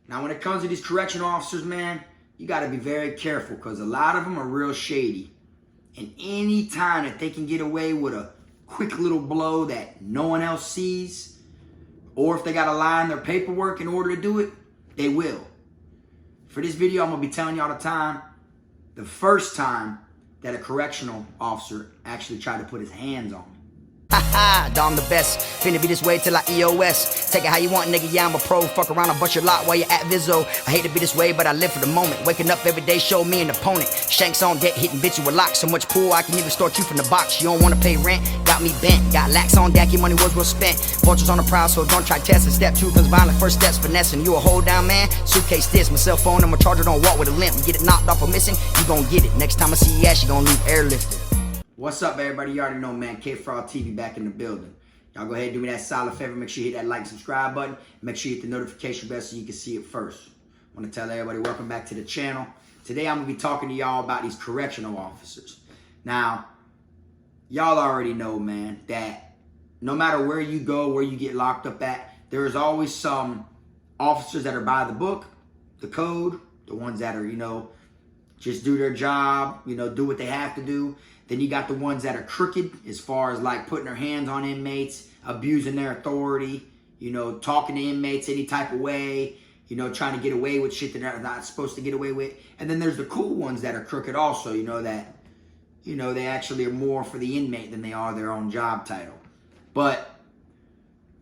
Now, when it comes to these correctional officers, man, you got to be very careful because a lot of them are real shady. And any time that they can get away with a quick little blow that no one else sees, or if they got to lie in their paperwork in order to do it, they will. For this video, I'm going to be telling you all the time, the first time that a correctional officer actually tried to put his hands on me. Haha, I'm the best. Finna be this way till I EOS. Take it how you want, nigga. Yeah, I'm a pro. Fuck around, I'll bust your lot while you're at Vizzo. I hate to be this way, but I live for the moment. Waking up every day, show me an opponent. Shanks on deck, hitting bitch with a lock. So much pool, I can even start you from the box. You don't wanna pay rent, got me bent. Got lax on deck, your money was well spent. Vultures on the prowl, so don't try testing. Step 2 comes violent, first steps finessing. You a hold down man, suitcase this. My cell phone and my charger don't walk with a limp. You get it knocked off or missing, you gon' get it. Next time I see your ass, you gon' leave airlifted. What's up, everybody? You already know, man. Kfrogtv back in the building. Y'all go ahead and do me that solid favor. Make sure you hit that like and subscribe button. Make sure you hit the notification bell so you can see it first. I want to tell everybody, welcome back to the channel. Today, I'm going to be talking to y'all about these correctional officers. Now, y'all already know, man, that no matter where you go, where you get locked up at, there is always some officers that are by the book, the code, the ones that are, just do their job, do what they have to do. Then you got the ones that are crooked as far as like putting their hands on inmates, abusing their authority, talking to inmates any type of way, trying to get away with shit that they're not supposed to get away with. And then there's the cool ones that are crooked also, that, they actually are more for the inmate than they are their own job title. But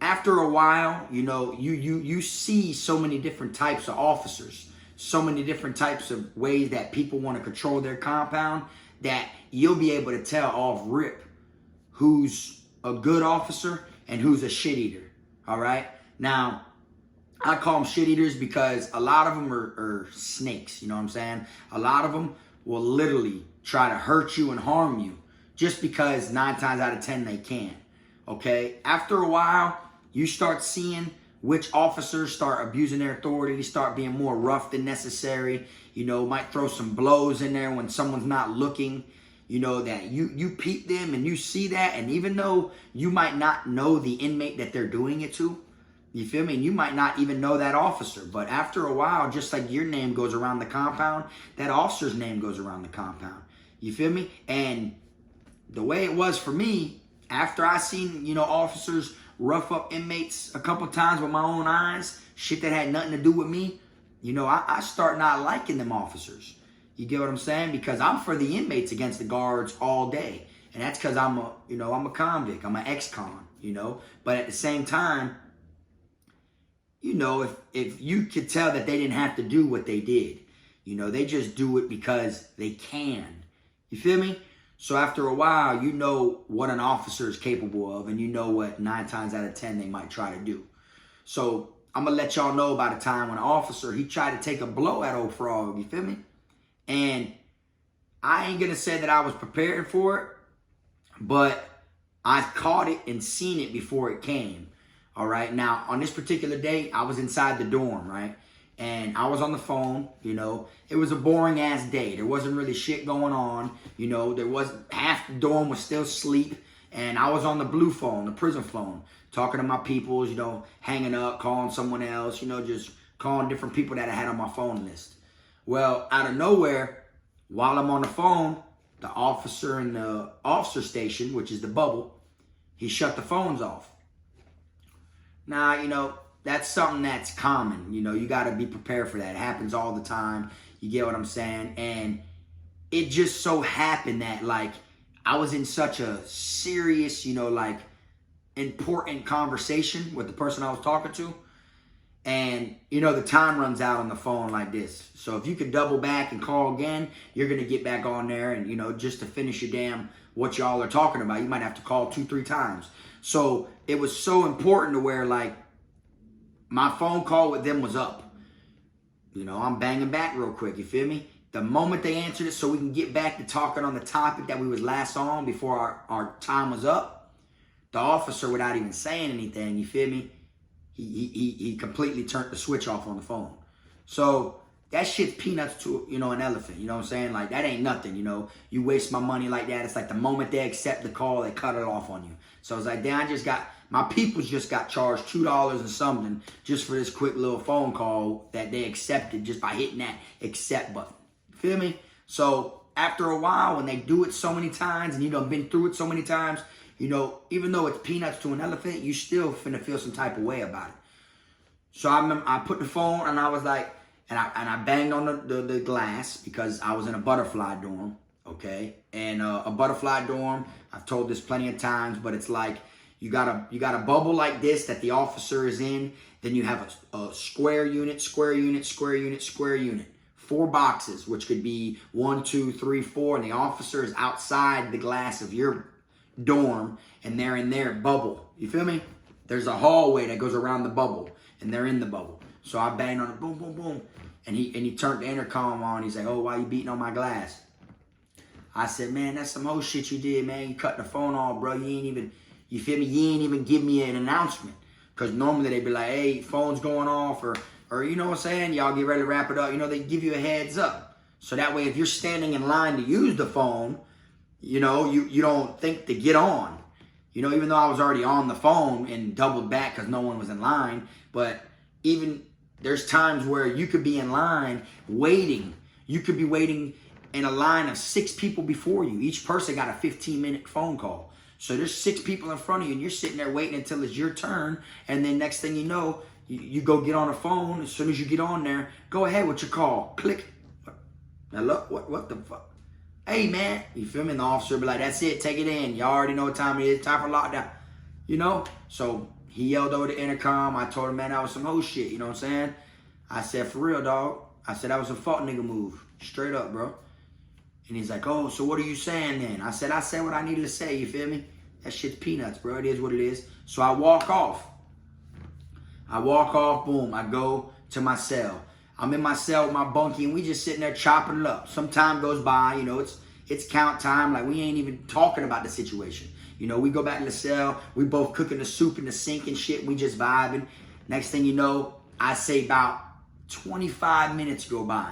after a while, you see so many different types of officers, so many different types of ways that people want to control their compound, that you'll be able to tell off rip who's a good officer and who's a shit eater. All right. Now, I call them shit eaters because a lot of them are snakes. You know what I'm saying? A lot of them will literally try to hurt you and harm you just because 9 times out of 10 they can. Okay. After a while, you start seeing which officers start abusing their authority, start being more rough than necessary, might throw some blows in there when someone's not looking, that you peep them and you see that. And even though you might not know the inmate that they're doing it to, you feel me? And you might not even know that officer. But after a while, just like your name goes around the compound, that officer's name goes around the compound. You feel me? And the way it was for me, after I seen, officers rough up inmates a couple times with my own eyes, shit that had nothing to do with me, I start not liking them officers. You get what I'm saying? Because I'm for the inmates against the guards all day. And that's because I'm a convict. I'm an ex-con, But at the same time, if you could tell that they didn't have to do what they did, they just do it because they can. You feel me? So after a while, you know what an officer is capable of, and you know what 9 times out of 10 they might try to do. So I'm going to let y'all know about a time when an officer, he tried to take a blow at old Frog, you feel me? And I ain't going to say that I was prepared for it, but I caught it and seen it before it came. All right. Now, on this particular day, I was inside the dorm, right? And I was on the phone, it was a boring ass day. There wasn't really shit going on. There wasn't, half the dorm was still asleep. And I was on the blue phone, the prison phone, talking to my peoples, hanging up, calling someone else, just calling different people that I had on my phone list. Well, out of nowhere, while I'm on the phone, the officer in the officer station, which is the bubble, he shut the phones off. Now, that's something that's common. You got to be prepared for that. It happens all the time. You get what I'm saying? And it just so happened that, I was in such a serious, important conversation with the person I was talking to. And, the time runs out on the phone like this. So if you could double back and call again, you're going to get back on there. And, just to finish your damn what y'all are talking about, you might have to call 2-3 times. So it was so important to where, my phone call with them was up. I'm banging back real quick. You feel me? The moment they answered it so we can get back to talking on the topic that we was last on before our time was up, the officer, without even saying anything, you feel me? He completely turned the switch off on the phone. So that shit's peanuts to, an elephant. You know what I'm saying? That ain't nothing, You waste my money like that. It's like the moment they accept the call, they cut it off on you. So it's like, damn, My peoples just got charged $2 and something just for this quick little phone call that they accepted just by hitting that accept button. You feel me? So after a while, when they do it so many times and you done been through it so many times, you know, even though it's peanuts to an elephant, you still finna feel some type of way about it. So I remember I put the phone and I was like, and I banged on the glass because I was in a butterfly dorm, okay? And a butterfly dorm, I've told this plenty of times, but it's like you got a bubble like this that the officer is in. Then you have a square unit, square unit, square unit, square unit. 4 boxes, which could be 1, 2, 3, 4, and the officer is outside the glass of your dorm, and they're in their bubble. You feel me? There's a hallway that goes around the bubble, and they're in the bubble. So I banged on it, boom, boom, boom. And he turned the intercom on. He's like, oh, why you beating on my glass? I said, man, that's some whole shit you did, man. You cut the phone off, bro. You ain't even, you feel me? You ain't even give me an announcement. Because normally they'd be like, hey, phone's going off, or you know what I'm saying? Y'all get ready to wrap it up. You know, they give you a heads up. So that way, if you're standing in line to use the phone, you know, you don't think to get on. You know, even though I was already on the phone and doubled back because no one was in line. But even there's times where you could be in line waiting. You could be waiting in a line of 6 people before you. Each person got a 15-minute phone call. So there's 6 people in front of you and you're sitting there waiting until it's your turn. And then next thing you know, you go get on the phone. As soon as you get on there, go ahead with your call. Click. Now look, what the fuck? Hey, man. You feel me? And the officer be like, that's it. Take it in. Y'all already know what time it is. Time for lockdown. You know? So he yelled over the intercom. I told him, man, that was some whole shit. You know what I'm saying? I said, for real, dog. I said, that was a fuck nigga move. Straight up, bro. And he's like, oh, so what are you saying then? I said what I needed to say. You feel me? That shit's peanuts, bro. It is what it is. So I walk off. Boom. I go to my cell. I'm in my cell with my bunkie, and we just sitting there chopping it up. Some time goes by, you know, it's count time. Like, we ain't even talking about the situation. You know, we go back to the cell. We both cooking the soup in the sink and shit. We just vibing. Next thing you know, I say about 25 minutes go by.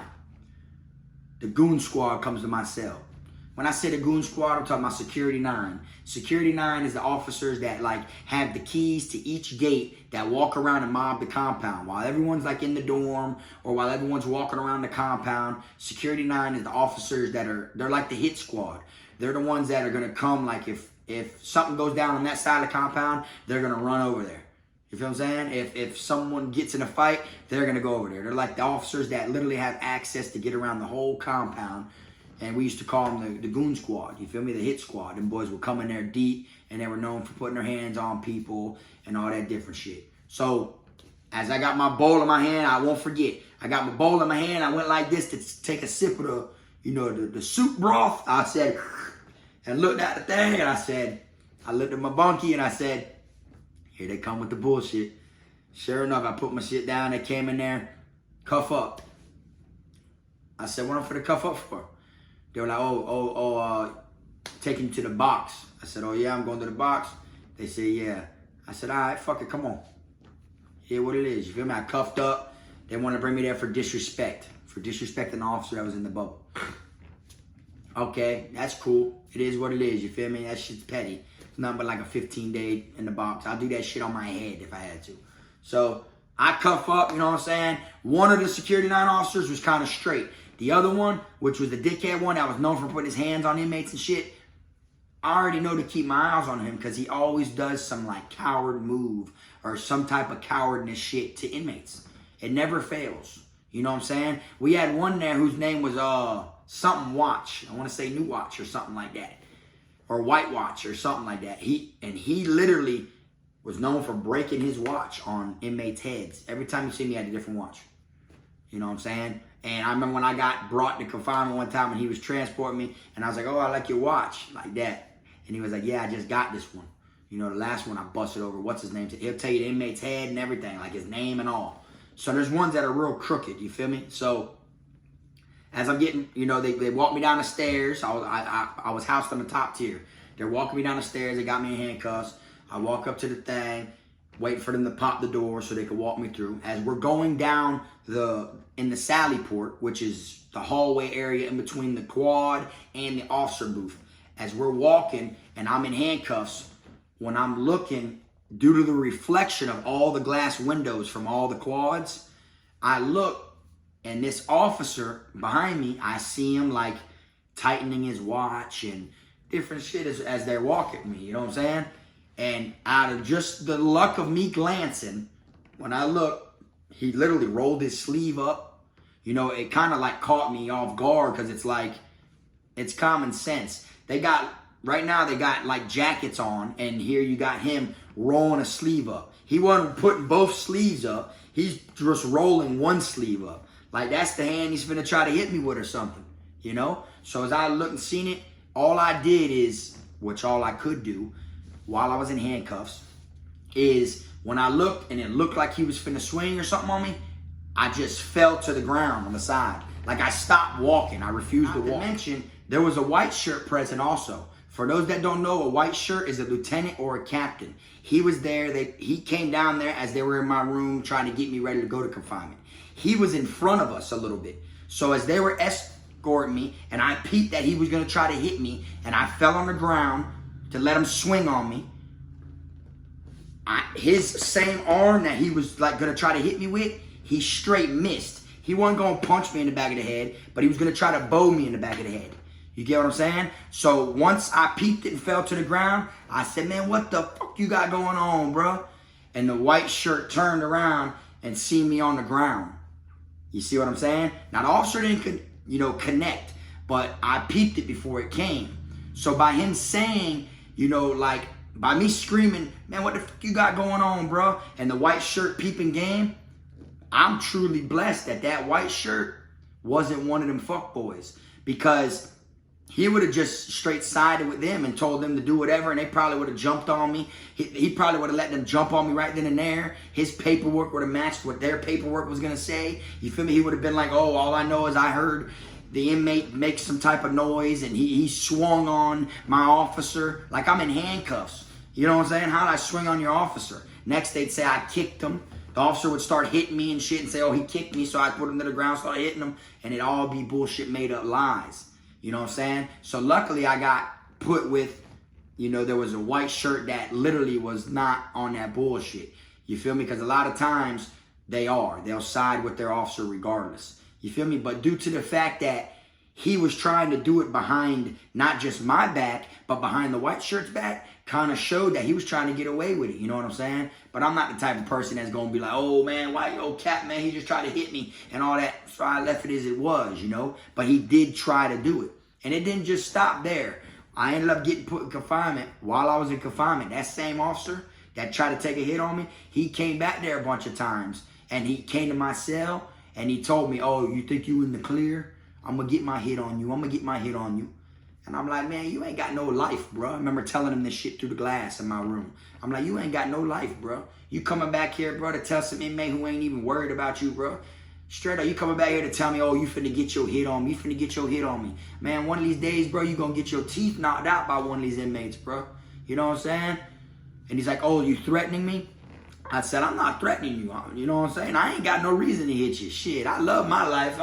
The goon squad comes to my cell. When I say the goon squad, I'm talking about Security 9. Security 9 is the officers that like have the keys to each gate that walk around and mob the compound. While everyone's like in the dorm or while everyone's walking around the compound, Security 9 is the officers they're like the hit squad. They're the ones that are gonna come like if something goes down on that side of the compound, they're gonna run over there. You feel what I'm saying? If someone gets in a fight, they're gonna go over there. They're like the officers that literally have access to get around the whole compound. And we used to call them the goon squad. You feel me? The hit squad. Them boys would come in there deep, and they were known for putting their hands on people and all that different shit. So as I got my bowl in my hand, I won't forget. I got my bowl in my hand. I went like this to take a sip of the, you know, the soup broth. I said, and looked at the thing, and I looked at my bunkie, and I said, here they come with the bullshit. Sure enough, I put my shit down. They came in there, cuff up. I said, what am I for the cuff up for? They were like, taking you to the box. I said, oh yeah, I'm going to the box. They said, yeah. I said, all right, fuck it, come on. Hear what it is. You feel me? I cuffed up. They wanted to bring me there for disrespect. For disrespecting the officer that was in the bubble. Okay, that's cool. It is what it is. You feel me? That shit's petty. It's nothing but like a 15-day in the box. I'll do that shit on my head if I had to. So I cuff up, you know what I'm saying? One of the Security 9 officers was kind of straight. The other one, which was the dickhead one that was known for putting his hands on inmates and shit, I already know to keep my eyes on him because he always does some like coward move or some type of cowardness shit to inmates. It never fails. You know what I'm saying? We had one there whose name was something Watch. I want to say New Watch or something like that. Or White Watch or something like that. He literally was known for breaking his watch on inmates' heads. Every time you see me, he had a different watch. You know what I'm saying? And I remember when I got brought to confinement one time and he was transporting me, and I was like, oh, I like your watch, like that. And he was like, yeah, I just got this one. You know, the last one I busted over, what's his name? He'll tell you the inmate's head and everything, like his name and all. So there's ones that are real crooked, you feel me? So as I'm getting, you know, they walked me down the stairs. I was housed on the top tier. They're walking me down the stairs. They got me in handcuffs. I walk up to the thing, wait for them to pop the door so they could walk me through. As we're going down in the Sally port, which is the hallway area in between the quad and the officer booth. As we're walking and I'm in handcuffs, when I'm looking due to the reflection of all the glass windows from all the quads, I look, and this officer behind me, I see him like tightening his watch and different shit as they're walking me, you know what I'm saying? And out of just the luck of me glancing, when I look, he literally rolled his sleeve up. You know, it kind of like caught me off guard because it's like, it's common sense. Right now they got like jackets on, and here you got him rolling a sleeve up. He wasn't putting both sleeves up. He's just rolling one sleeve up. Like that's the hand he's finna try to hit me with or something, you know? So as I looked and seen it, all I did is, which all I could do while I was in handcuffs, is when I looked and it looked like he was finna swing or something on me, I just fell to the ground on the side. Like I stopped walking. I refused to walk. Not to mention, there was a white shirt present also. For those that don't know, a white shirt is a lieutenant or a captain. He was there. He came down there as they were in my room trying to get me ready to go to confinement. He was in front of us a little bit. So as they were escorting me, and I peeped that he was going to try to hit me, and I fell on the ground to let him swing on me. His same arm that he was like going to try to hit me with, he straight missed. He wasn't going to punch me in the back of the head, but he was going to try to bow me in the back of the head. You get what I'm saying? So once I peeped it and fell to the ground, I said, man, what the fuck you got going on, bro? And the white shirt turned around and seen me on the ground. You see what I'm saying? Now the officer didn't, connect, but I peeped it before it came. So by him saying, like, by me screaming, man, what the fuck you got going on, bro? And the white shirt peeping game, I'm truly blessed that that white shirt wasn't one of them fuckboys, because he would have just straight sided with them and told them to do whatever, and they probably would have jumped on me. He probably would have let them jump on me right then and there. His paperwork would have matched what their paperwork was going to say. You feel me? He would have been like, oh, all I know is I heard the inmate make some type of noise, and he swung on my officer. Like I'm in handcuffs. You know what I'm saying? How'd I swing on your officer? Next, they'd say I kicked him. The officer would start hitting me and shit and say, oh, he kicked me, so I put him to the ground, started hitting him, and it'd all be bullshit made up lies. You know what I'm saying? So luckily I got put with, there was a white shirt that literally was not on that bullshit. You feel me? Because a lot of times they'll side with their officer regardless. You feel me? But due to the fact that he was trying to do it behind not just my back, but behind the white shirt's back, kind of showed that he was trying to get away with it. You know what I'm saying? But I'm not the type of person that's going to be like, oh, man, why, Cap, man, he just tried to hit me and all that. So I left it as it was, But he did try to do it. And it didn't just stop there. I ended up getting put in confinement. While I was in confinement, that same officer that tried to take a hit on me, he came back there a bunch of times. And he came to my cell and he told me, oh, you think you in the clear? I'm going to get my hit on you. I'm going to get my hit on you. And I'm like, man, you ain't got no life, bro. I remember telling him this shit through the glass in my room. I'm like, you ain't got no life, bro. You coming back here, bro, to tell some inmate who ain't even worried about you, bro. Straight up, you coming back here to tell me, oh, you finna get your hit on me. You finna get your hit on me. Man, one of these days, bro, you gonna get your teeth knocked out by one of these inmates, bro. You know what I'm saying? And he's like, oh, you threatening me? I said, I'm not threatening you. You know what I'm saying? I ain't got no reason to hit you. Shit, I love my life.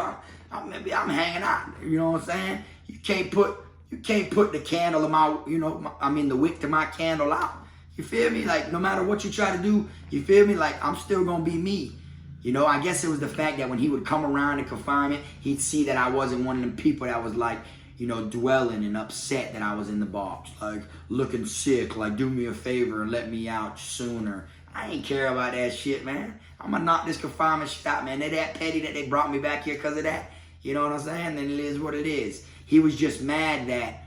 I'm hanging out. You know what I'm saying? You can't put the candle in my, the wick to my candle out. You feel me? Like, no matter what you try to do, you feel me? Like, I'm still gonna be me. I guess it was the fact that when he would come around in confinement, he'd see that I wasn't one of them people that was like, dwelling and upset that I was in the box. Like, looking sick, like, do me a favor and let me out sooner. I ain't care about that shit, man. I'm gonna knock this confinement shit out, man. They're that petty that they brought me back here because of that. You know what I'm saying? Then it is what it is. He was just mad that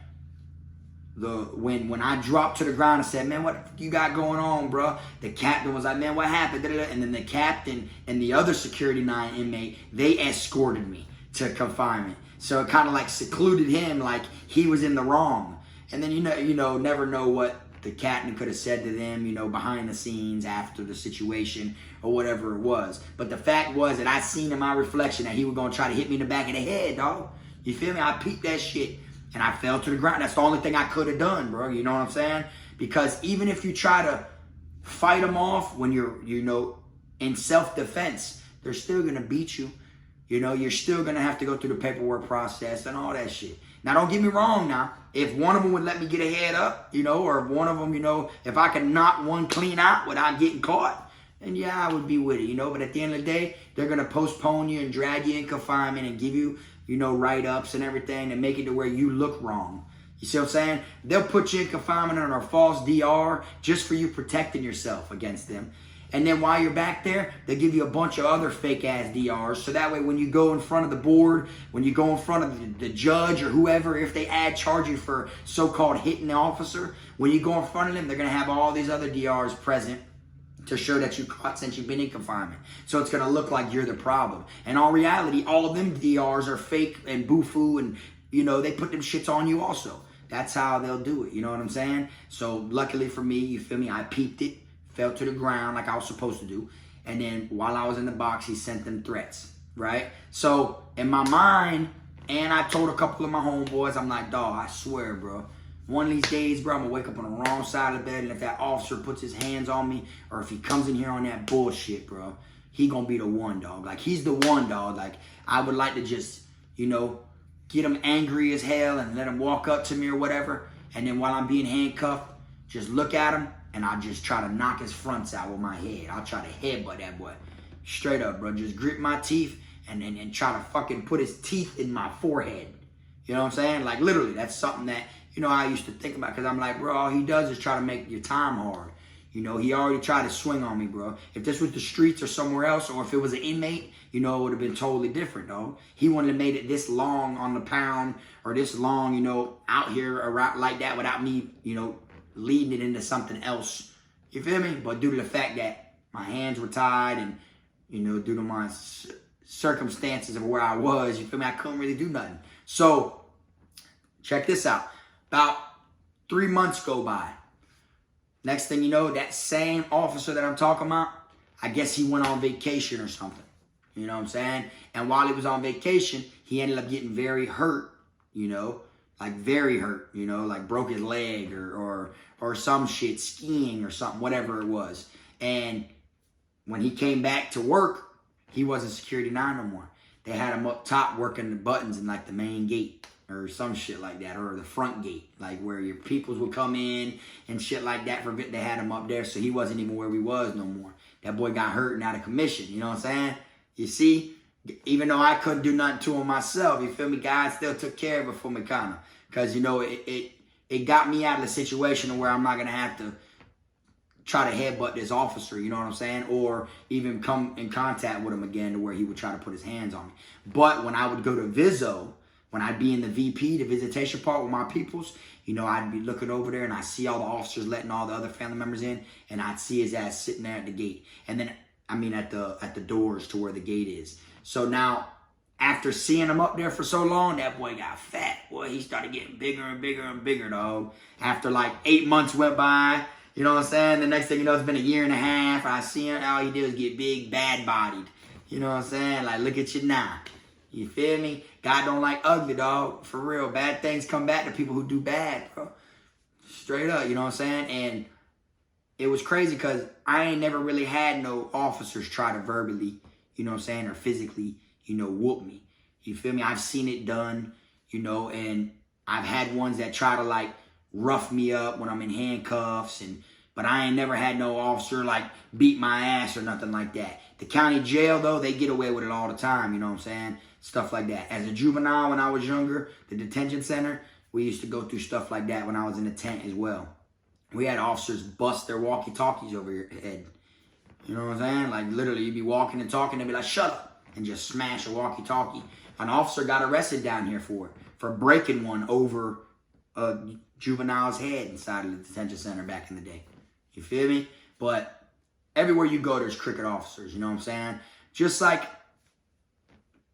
when I dropped to the ground and said, man, what you got going on, bro? The captain was like, man, what happened? And then the captain and the other security 9 inmate, they escorted me to confinement. So it kind of like secluded him, like he was in the wrong. And then, never know what the captain could have said to them, behind the scenes after the situation or whatever it was. But the fact was that I seen in my reflection that he was going to try to hit me in the back of the head, dog. You feel me? I peeped that shit. And I fell to the ground. That's the only thing I could have done, bro. You know what I'm saying? Because even if you try to fight them off when you're, in self-defense, they're still going to beat you. You know, you're still going to have to go through the paperwork process and all that shit. Now, don't get me wrong now. If one of them would let me get a head up, you know, or if one of them, you know, if I could knock one clean out without getting caught, then yeah, I would be with it, you know. But at the end of the day, they're going to postpone you and drag you in confinement and give you, you know, write-ups and everything and make it to where you look wrong. You see what I'm saying? They'll put you in confinement on a false DR just for you protecting yourself against them. And then while you're back there, they give you a bunch of other fake-ass DRs. So that way when you go in front of the board, when you go in front of the judge or whoever, if they charge you for so-called hitting the officer, when you go in front of them, they're going to have all these other DRs present to show that you caught since you've been in confinement. So it's going to look like you're the problem. And in reality, all of them DRs are fake and boo-foo, and, you know, they put them shits on you also. That's how they'll do it. You know what I'm saying? So luckily for me, you feel me, I peeped it, fell to the ground like I was supposed to do. And then while I was in the box, he sent them threats, right? So in my mind, and I told a couple of my homeboys, I'm like, dawg, I swear, bro, one of these days, bro, I'm going to wake up on the wrong side of the bed, and if that officer puts his hands on me, or if he comes in here on that bullshit, bro, he going to be the one, dog. Like, he's the one, dog. Like, I would like to just, you know, get him angry as hell and let him walk up to me or whatever. And then while I'm being handcuffed, just look at him, and I'll just try to knock his fronts out with my head. I'll try to headbutt that boy. Straight up, bro. Just grip my teeth and try to fucking put his teeth in my forehead. You know what I'm saying? Like, literally, that's something that, you know, I used to think about, because I'm like, bro, all he does is try to make your time hard. You know, he already tried to swing on me, bro. If this was the streets or somewhere else, or if it was an inmate, you know, it would have been totally different, dog. He wouldn't have made it this long on the pound, or this long, you know, out here around like that without me, you know, leading it into something else. You feel me? But due to the fact that my hands were tied and, you know, due to my circumstances of where I was, you feel me, I couldn't really do nothing. So, check this out. About 3 months go by. Next thing you know, that same officer that I'm talking about, I guess he went on vacation or something. You know what I'm saying? And while he was on vacation, he ended up getting very hurt, you know, like very hurt, you know, like broke his leg or some shit, skiing or something, whatever it was. And when he came back to work, he wasn't security 9 no more. They had him up top working the buttons in like the main gate or some shit like that, or the front gate, like where your peoples would come in and shit like that. They had him up there, so he wasn't even where we was no more. That boy got hurt and out of commission, you know what I'm saying? You see, even though I couldn't do nothing to him myself, you feel me, God still took care of it for me, kind of. Because, you know, it got me out of the situation where I'm not going to have to try to headbutt this officer, you know what I'm saying? Or even come in contact with him again to where he would try to put his hands on me. But when I would go to Viso, when I'd be in the VP, the visitation part with my peoples, you know, I'd be looking over there and I see all the officers letting all the other family members in, and I'd see his ass sitting there at the gate. And then, I mean, at the doors to where the gate is. So now, after seeing him up there for so long, that boy got fat. Boy, he started getting bigger and bigger and bigger, dog. After like 8 months went by, you know what I'm saying? The next thing you know, it's been a year and a half. I see him, all he did was get big, bad-bodied. You know what I'm saying? Like, look at you now. You feel me? God don't like ugly, dog. For real. Bad things come back to people who do bad, bro. Straight up, you know what I'm saying? And it was crazy because I ain't never really had no officers try to verbally, you know what I'm saying, or physically, you know, whoop me. You feel me? I've seen it done, you know, and I've had ones that try to, like, rough me up when I'm in handcuffs, but I ain't never had no officer, like, beat my ass or nothing like that. The county jail, though, they get away with it all the time, you know what I'm saying? Stuff like that. As a juvenile, when I was younger, the detention center, we used to go through stuff like that when I was in the tent as well. We had officers bust their walkie-talkies over your head. You know what I'm saying? Like, literally, you'd be walking and talking, they'd be like, shut up, and just smash a walkie-talkie. An officer got arrested down here for breaking one over a juvenile's head inside of the detention center back in the day. You feel me? But everywhere you go, there's crooked officers, you know what I'm saying? Just like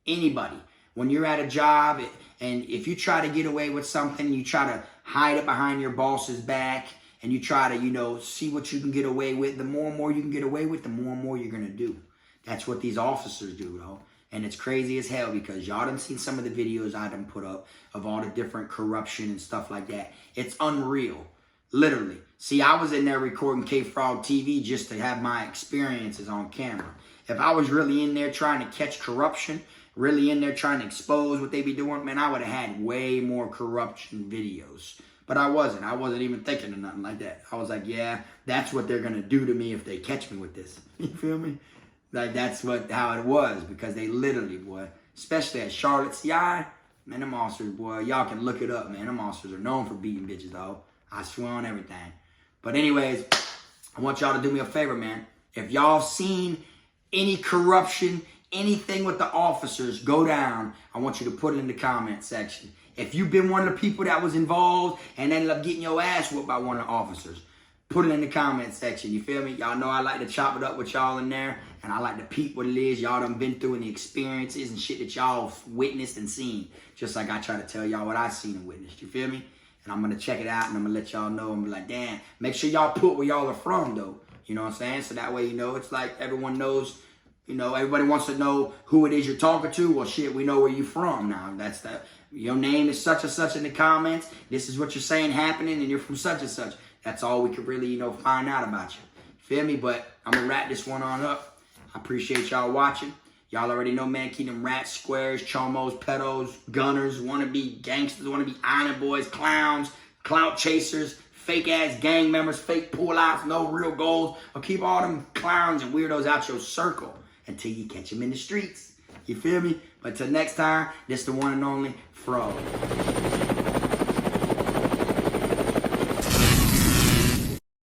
anybody. When you're at a job, and if you try to get away with something, you try to hide it behind your boss's back, and you try to, you know, see what you can get away with, the more and more you can get away with, the more and more you're going to do. That's what these officers do, though. And it's crazy as hell because y'all done seen some of the videos I done put up of all the different corruption and stuff like that. It's unreal. Literally. See, I was in there recording Kfrogtv just to have my experiences on camera. If I was really in there trying to catch corruption, really in there trying to expose what they be doing, man, I would have had way more corruption videos. But I wasn't. I wasn't even thinking of nothing like that. I was like, yeah, that's what they're going to do to me if they catch me with this. You feel me? Like, that's how it was, because they literally, boy, especially at Charlotte CI, man, them officers, boy, y'all can look it up, man. Them officers are known for beating bitches, though. I swear on everything. But anyways, I want y'all to do me a favor, man. If y'all seen any corruption, anything with the officers go down, I want you to put it in the comment section. If you've been one of the people that was involved and ended up getting your ass whooped by one of the officers, put it in the comment section. You feel me? Y'all know I like to chop it up with y'all in there, and I like to peep what it is y'all done been through and the experiences and shit that y'all witnessed and seen. Just like I try to tell y'all what I seen and witnessed. You feel me? And I'm going to check it out, and I'm going to let y'all know and be like, damn, make sure y'all put where y'all are from, though. You know what I'm saying? So that way, you know, it's like everyone knows. You know, everybody wants to know who it is you're talking to. Well, shit, we know where you from now. That's that. Your name is such and such in the comments. This is what you're saying happening, and you're from such and such. That's all we could really, you know, find out about you. Feel me? But I'm going to wrap this one on up. I appreciate y'all watching. Y'all already know, man, keep them rats, squares, chomos, pedos, gunners, wannabe gangsters, wannabe island boys, clowns, clout chasers, fake-ass gang members, fake pullouts, no real goals. Or keep all them clowns and weirdos out your circle until you catch them in the streets. You feel me? But till next time, this the one and only Frog.